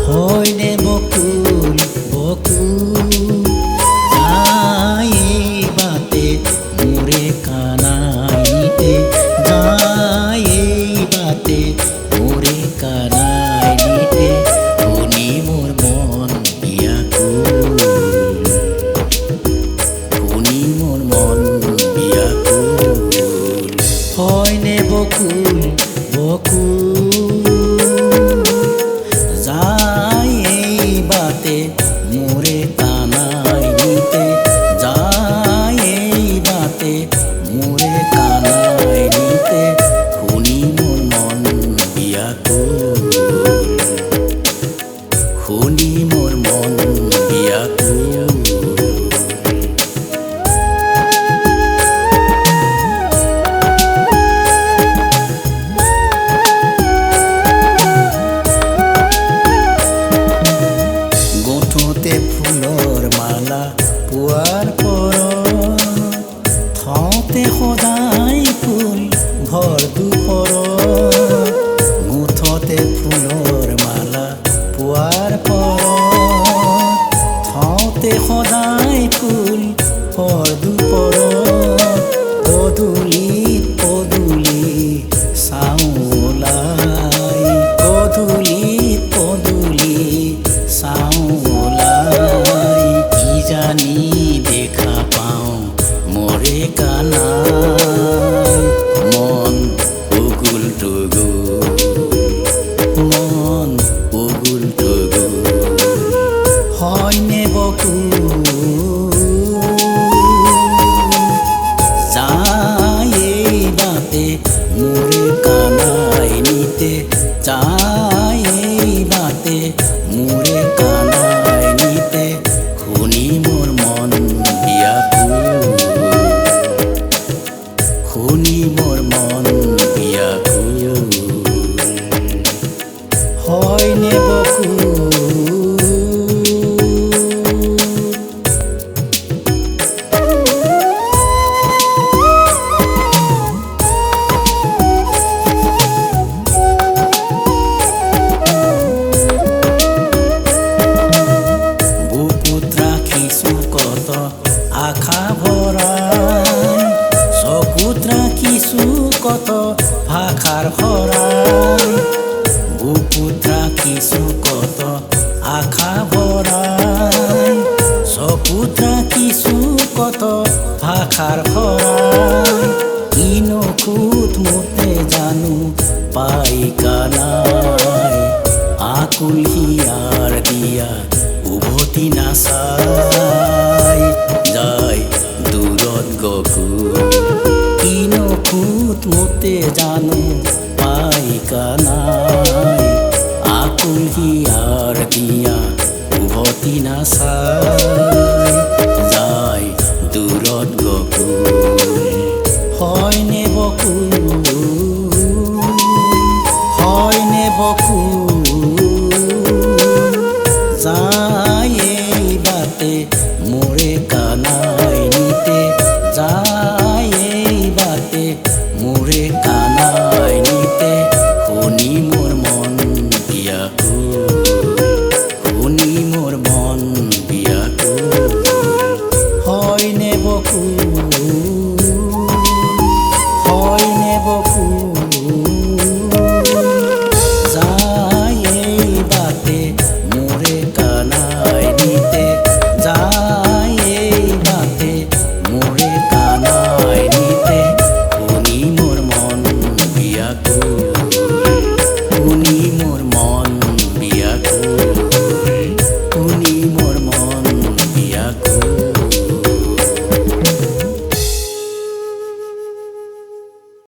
হয়নে বকুল বকুল যাই বাতে মোরে কানাইতে যাই বাতে মোরে কানাইতে শুনি মোর মন বিয়াকুল শুনি মোর মন বিয়াকুল হয়নে বকুল বকুল যাই বাতে মোরে কানাই নিতে যাই বাতে মোরে কানাই নিতে শুনি মোর মন বিয়াকুল শুনি মোর মন বিয়াকুল ফুলৰ মালা পোৱাৰ পৰ থওঁতে সদায় ফুল ভৰ দুপৰ মুঠতে ফুলৰ মালা পোৱাৰ পৰ থওঁতে সদায় ফুল ভৰ দুপৰ পদূলি পদূলি চাওঁ ওলাই পদূলি পদূলি চাওঁ জানি দেখা পাওঁ মোরে কানাই মন উগুল টুগুল মন উগুল টুগুল হয়নে বকুল যাই বাতে মোরে কানাই নিতে যাই বাতে মোরে কানাই নিতে শুনি মোর মন বিয়াকুল শুনি মোর মন বিয়াকুল হয়নে বকুল আশা ভৰাই চকুত ৰাখিছো কত ভাষাৰ ভৰাই বুকুত ৰাখিছো কত আশা ভৰাই চকুত ৰাখিছো কত ভাষাৰ ভৰাই কিনো খুত মতে জানো পাই কানাই আকুল হিয়াৰ দিয়া উভতি নাচাই যায় দূৰত গকুল কিনো খুত মতে জানো পাই কানাই আকুল হিয়াৰ দিয়া উভতি নাচাই যায় দূৰত গকুল হয়নে বকুল হয়নে বকুল